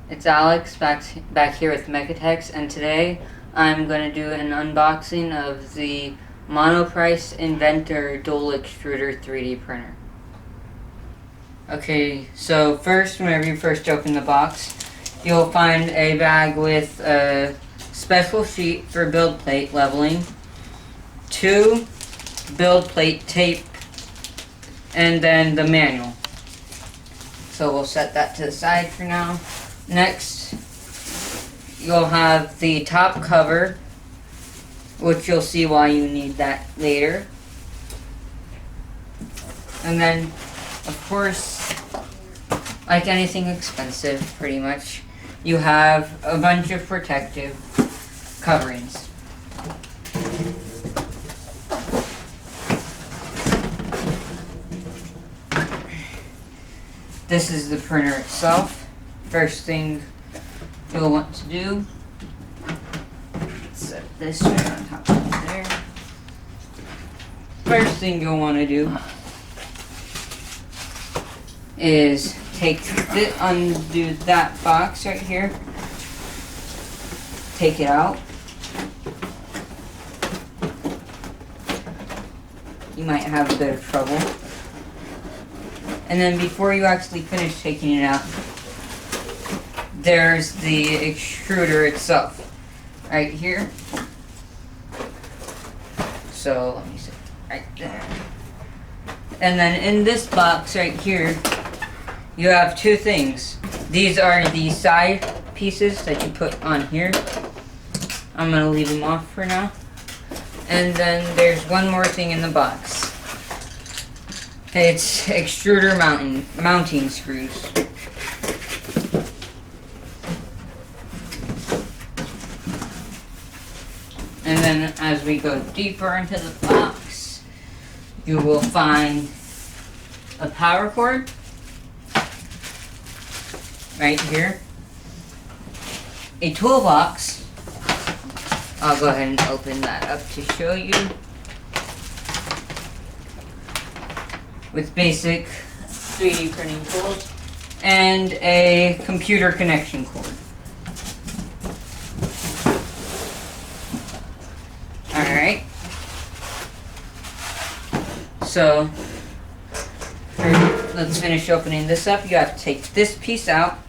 It's Alex back here with Mechatex, and today I'm going to do an unboxing of the Monoprice Inventor Dual Extruder 3D printer. Okay, so first, whenever you first open the box, you'll find a bag with a special sheet for build plate leveling, 2 build plate tape, and then the manual. So we'll set that to the side for now. Next, you'll have the top cover, which you'll see why you need that later. And then, of course, like anything expensive, pretty much, you have a bunch of protective coverings. This is the printer itself. First thing you'll want to do, set this right on top of there. First thing you'll want to do is undo that box right here. Take it out. You might have a bit of trouble. And then before you actually finish taking it out, there's the extruder itself, right here. So, let me see, right there. And then in this box right here, you have 2 things. These are the side pieces that you put on here. I'm going to leave them off for now. And then there's one more thing in the box. It's extruder mounting screws. And then as we go deeper into the box, you will find a power cord right here, a toolbox. I'll go ahead and open that up to show you, with basic 3D printing tools, and a computer connection cord. Alright, so let's finish opening this up. You have to take this piece out.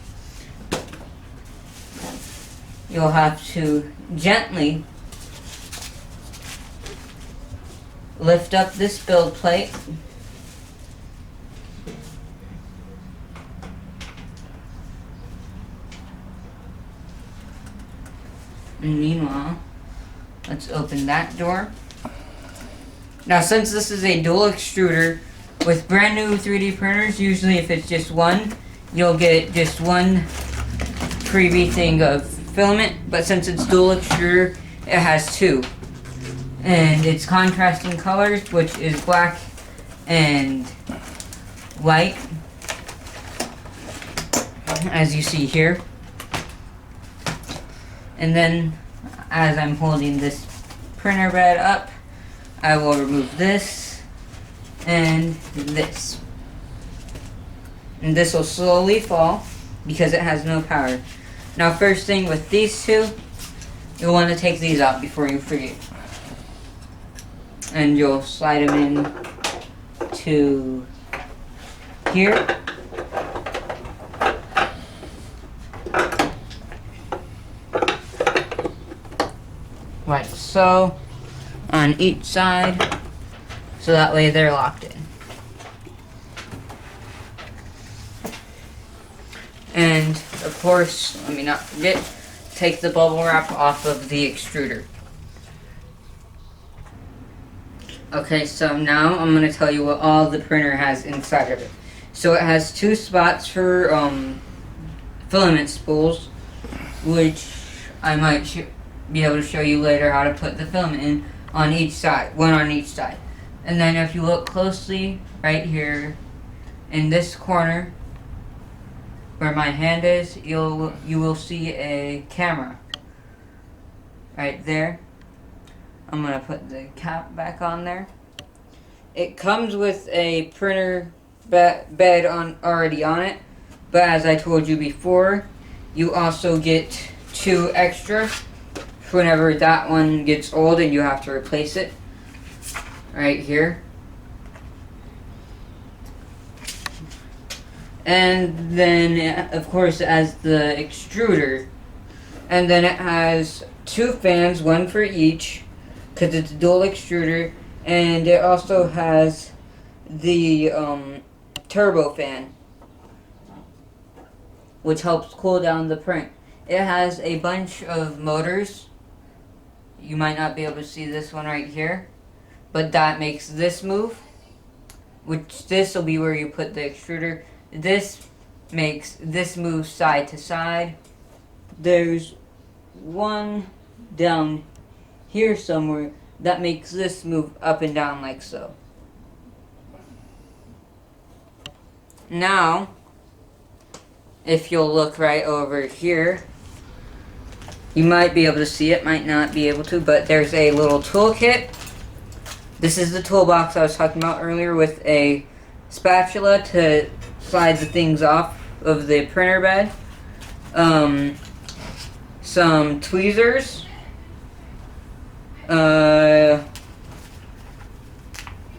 You'll have to gently lift up this build plate. And meanwhile, let's open that door. Now, since this is a dual extruder, with brand new 3D printers, usually if it's just one, you'll get just one freebie thing of filament, but since it's dual extruder, it has 2. And it's contrasting colors, which is black and white, as you see here. And then, as I'm holding this printer bed up, I will remove this and this. And this will slowly fall because it has no power. Now, first thing with these 2, you'll want to take these out before you forget. And you'll slide them in to here. Like so, on each side, so that way they're locked in. And, of course, let me not forget, take the bubble wrap off of the extruder. Okay, so now I'm going to tell you what all the printer has inside of it. So it has 2 spots for filament spools, which I might be able to show you later how to put the filament in on each side, one on each side. And then if you look closely right here in this corner where my hand is, you will see a camera right there. I'm gonna put the cap back on there. It comes with a printer bed already on it, but as I told you before, you also get 2 extra whenever that one gets old and you have to replace it. Right here. And then, of course, it has the extruder. And then it has 2 fans, one for each, because it's a dual extruder. And it also has the turbo fan, which helps cool down the print. It has a bunch of motors. You might not be able to see this one right here, but that makes this move, which this will be where you put the extruder. This makes this move side to side. There's one down here somewhere that makes this move up and down like so. Now, if you'll look right over here, you might be able to see it, might not be able to, but there's a little toolkit. This is the toolbox I was talking about earlier with a spatula to slide the things off of the printer bed. Some tweezers.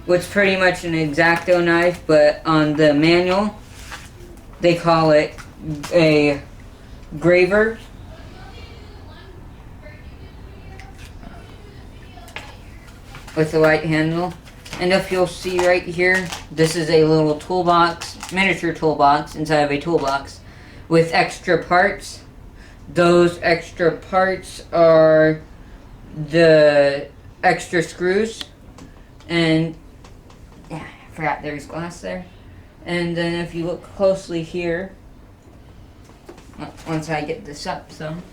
What's pretty much an X-Acto knife, but on the manual they call it a graver. With the white handle. And if you'll see right here, this is a little toolbox, miniature toolbox inside of a toolbox with extra parts. Those extra parts are the extra screws, and yeah, I forgot there's glass there. And then if you look closely here, once I get this up some,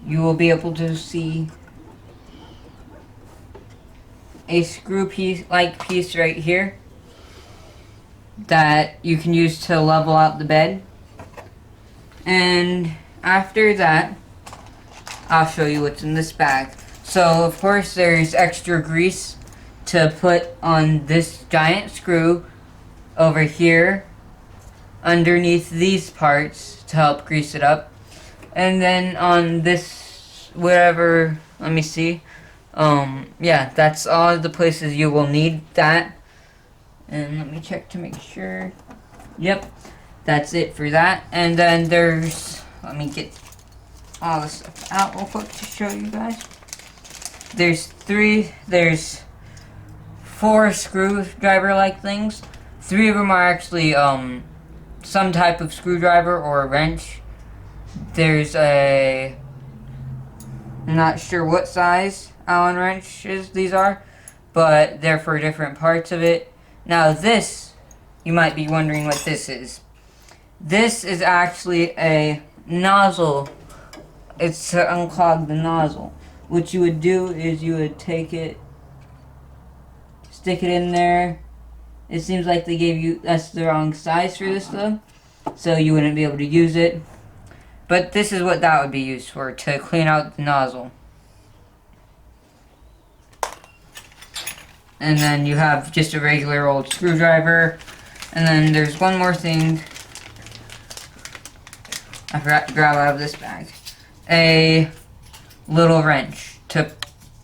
you will be able to see a screw piece-like piece right here that you can use to level out the bed. And after that, I'll show you what's in this bag. So of course there's extra grease to put on this giant screw over here underneath these parts to help grease it up. And then on this, whatever, let me see. Yeah, that's all the places you will need that. And let me check to make sure. Yep, that's it for that. And then there's, let me get all this stuff out real quick to show you guys. There's 4 screwdriver-like things. 3 of them are actually some type of screwdriver or a wrench. There's a, I'm not sure what size Allen wrenches these are, but they're for different parts of it. Now this, you might be wondering what this is. This is actually a nozzle. It's to unclog the nozzle. What you would do is you would take it, stick it in there. It seems like they gave you, that's the wrong size for this though, so you wouldn't be able to use it. But this is what that would be used for, to clean out the nozzle. And then you have just a regular old screwdriver. And then there's one more thing I forgot to grab out of this bag. A little wrench to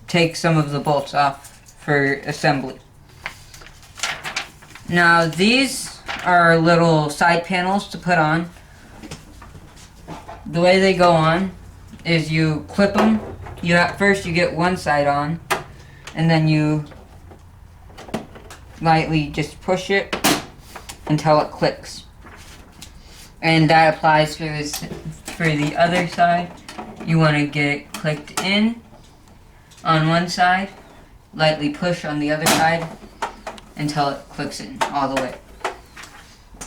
take some of the bolts off for assembly. Now these are little side panels to put on. The way they go on is you clip them. First you get one side on, and then you lightly just push it until it clicks. And that applies for the other side. You want to get it clicked in on one side, lightly push on the other side until it clicks in all the way.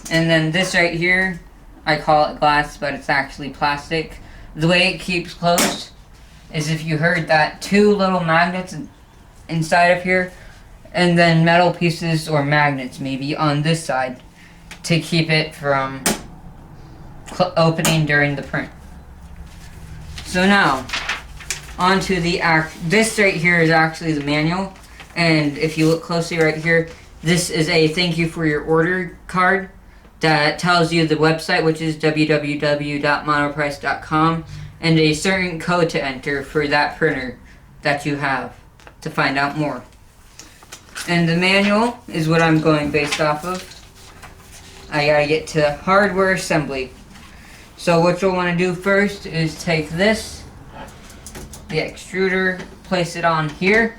And then this right here, I call it glass, but it's actually plastic. The way it keeps closed is if you heard that 2 little magnets inside of here, and then metal pieces or magnets maybe on this side to keep it from opening during the print. So now, onto the this right here is actually the manual, and if you look closely right here, this is a thank you for your order card that tells you the website, which is www.monoprice.com, and a certain code to enter for that printer that you have to find out more. And the manual is what I'm going based off of. I gotta get to hardware assembly. So what you'll want to do first is take this, the extruder, place it on here,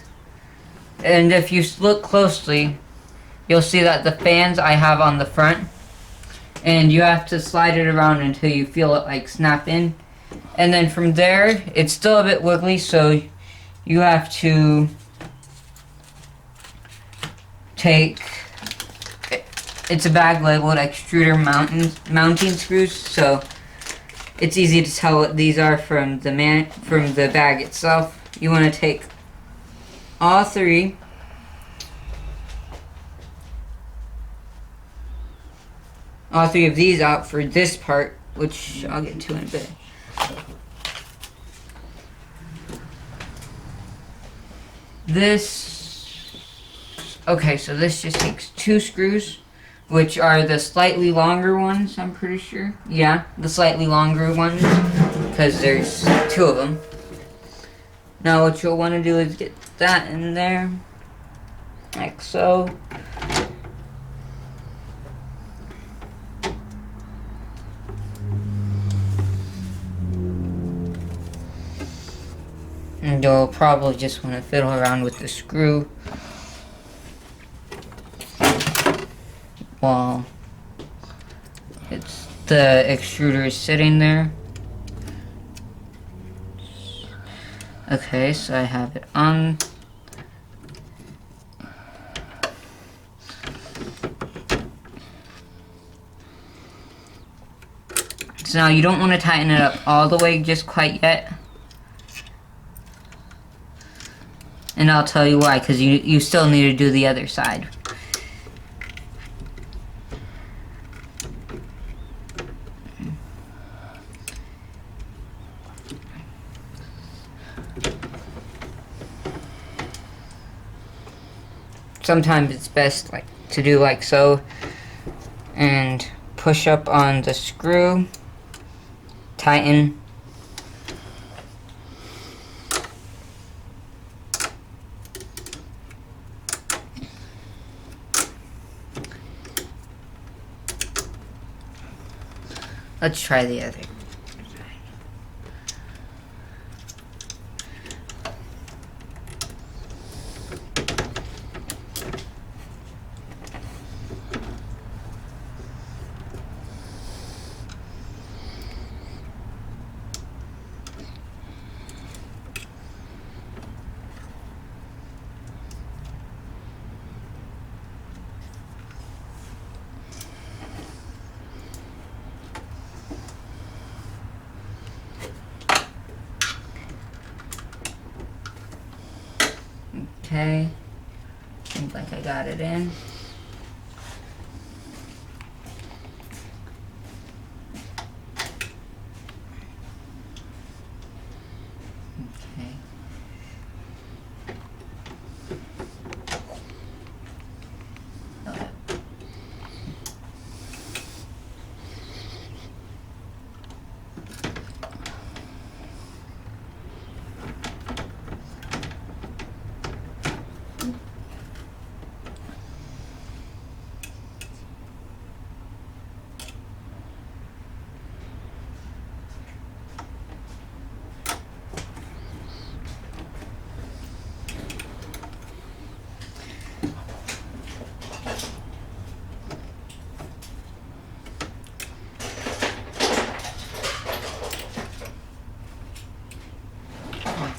and if you look closely, you'll see that the fans I have on the front, and you have to slide it around until you feel it like snap in, and then from there it's still a bit wiggly, so you have to take, it's a bag labeled extruder mounting screws, so it's easy to tell what these are from the bag itself. You want to take all three of these out for this part, which I'll get to in a bit. Okay, so this just takes 2 screws, which are the slightly longer ones, I'm pretty sure. Yeah, the slightly longer ones, because there's 2 of them. Now what you'll want to do is get that in there, like so. And you'll probably just want to fiddle around with the screw while the extruder is sitting there. Okay, so I have it on. So now you don't want to tighten it up all the way just quite yet. And I'll tell you why, because you still need to do the other side. Sometimes it's best to do like so, and push up on the screw, tighten, let's try the other. Okay, seems like I got it in.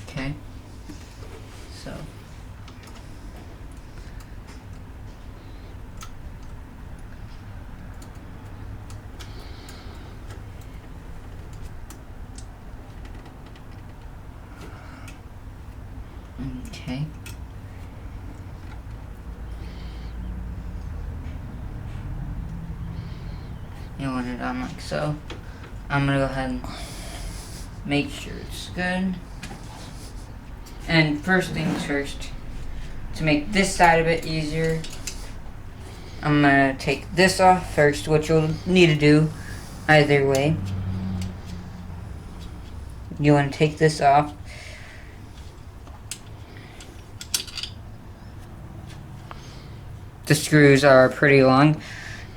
Okay. Okay. You want it on like so. I'm gonna go ahead and make sure it's good. And first things first, to make this side a bit easier, I'm gonna take this off first, which you'll need to do either way. You want to take this off. The screws are pretty long,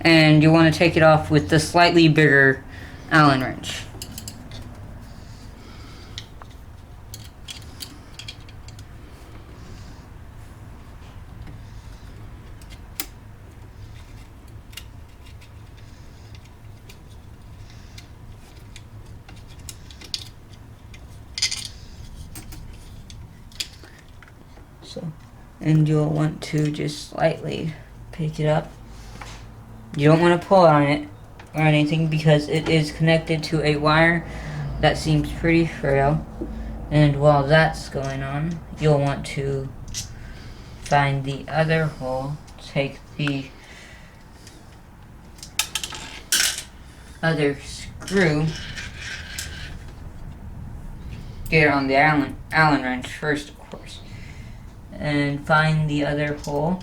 and you want to take it off with the slightly bigger Allen wrench. And you'll want to just slightly pick it up. You don't want to pull on it or anything because it is connected to a wire that seems pretty frail. And while that's going on, you'll want to find the other hole, take the other screw, get it on the Allen wrench first, of course, and find the other hole.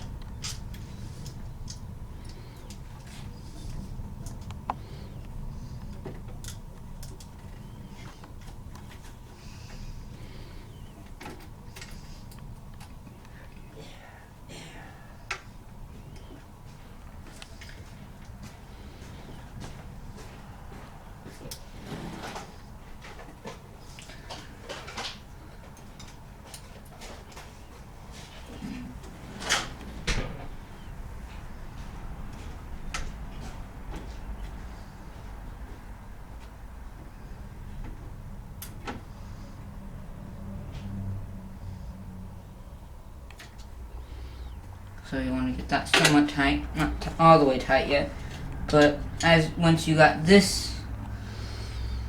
So you want to get that somewhat tight, not all the way tight yet, but once you got this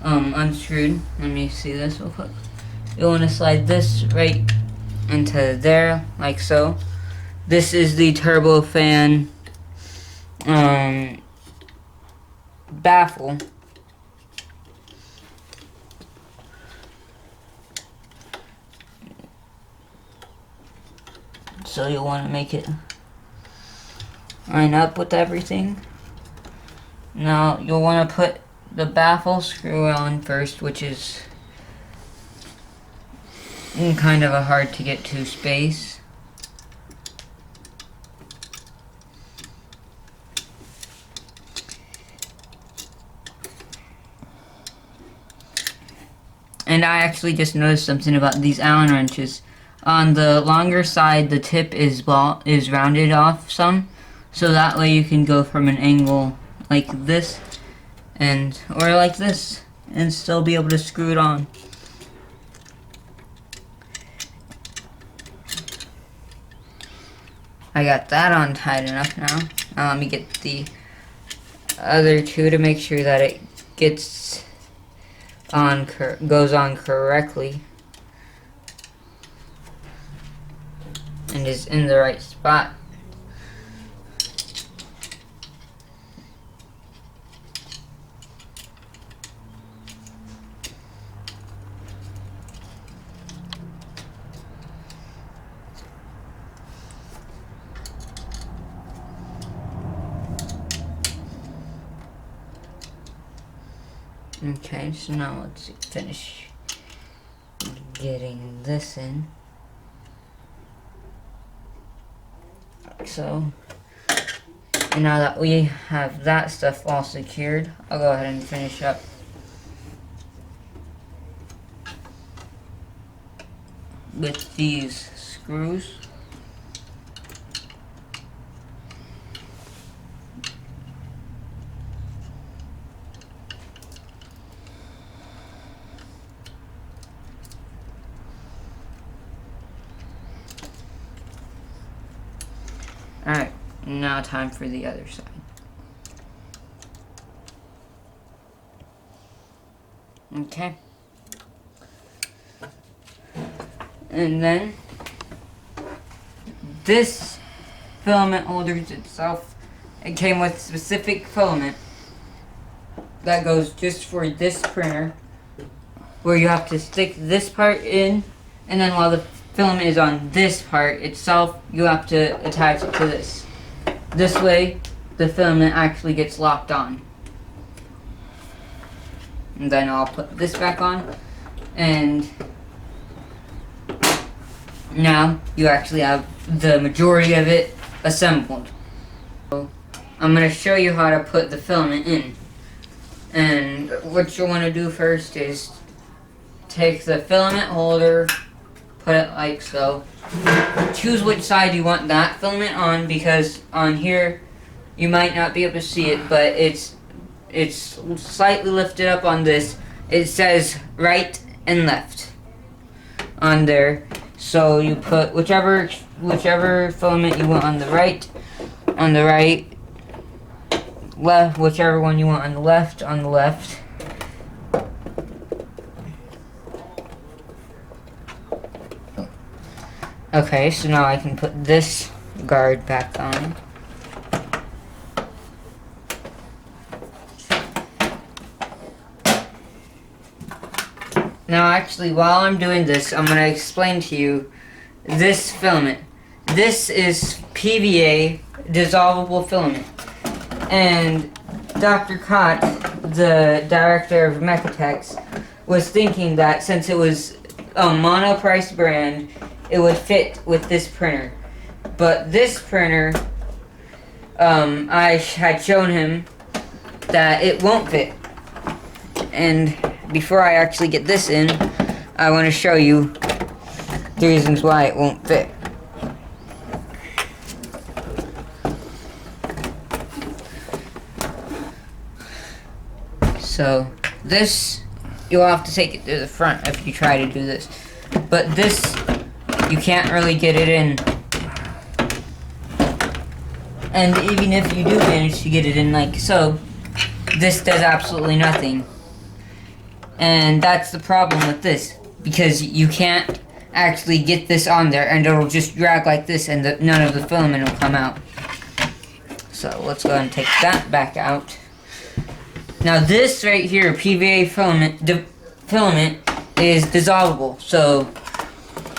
unscrewed, let me see this real quick. You want to slide this right into there, like so. This is the turbofan baffle. So you want to make it line up with everything. Now you'll want to put the baffle screw on first, which is kind of a hard to get to space. And I actually just noticed something about these Allen wrenches. On the longer side, the tip is rounded off some, so that way you can go from an angle like this or like this and still be able to screw it on. I got that on tight enough now. Now let me get the other two to make sure that it gets on goes on correctly and is in the right spot. Okay, so now let's finish getting this in. Like so. And now that we have that stuff all secured, I'll go ahead and finish up with these screws. Alright, now time for the other side. Okay. And then, this filament holders itself, it came with specific filament that goes just for this printer, where you have to stick this part in, and then while the filament is on this part itself, you have to attach it to this. This way, the filament actually gets locked on. And then I'll put this back on, and now you actually have the majority of it assembled. So I'm going to show you how to put the filament in. And what you want to do first is take the filament holder, put it like so. Choose which side you want that filament on, because on here you might not be able to see it, but it's slightly lifted up on this. It says right and left on there. So you put whichever filament you want on the right, left, whichever one you want on the left, Okay, so now I can put this guard back on. Now actually, while I'm doing this, I'm going to explain to you this filament. This is Pva Dissolvable Filament. And Dr. Cott, the director of Mechatex, was thinking that since it was a Monoprice brand, it would fit with this printer. But this printer, I had shown him that it won't fit. And before I actually get this in, I want to show you the reasons why it won't fit. So this, you'll have to take it to the front if you try to do this. But this, you can't really get it in. And even if you do manage to get it in like so, this does absolutely nothing. And that's the problem with this, because you can't actually get this on there, and it'll just drag like this, and none of the filament will come out. So let's go ahead and take that back out. Now this right here, PVA filament is dissolvable. So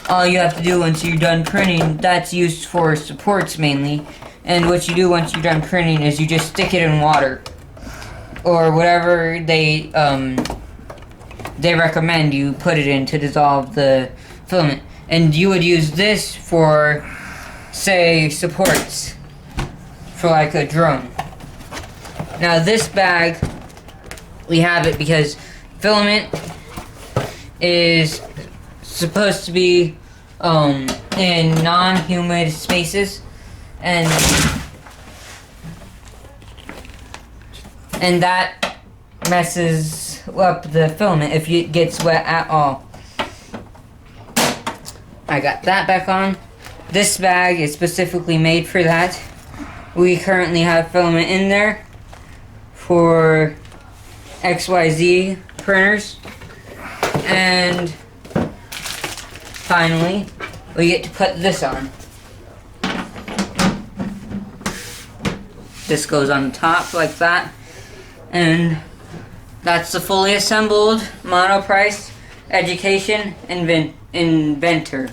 all you have to do once you're done printing, that's used for supports mainly. And what you do once you're done printing is you just stick it in water, or whatever they recommend you put it in to dissolve the filament. And you would use this for, say, supports for like a drone. Now this bag, we have it because filament is supposed to be in non-humid spaces, and that messes up the filament if it gets wet at all. I got that back on. This bag is specifically made for that. We currently have filament in there for XYZ printers. And finally, we get to put this on. This goes on the top like that. And that's the fully assembled Monoprice Education Inventor.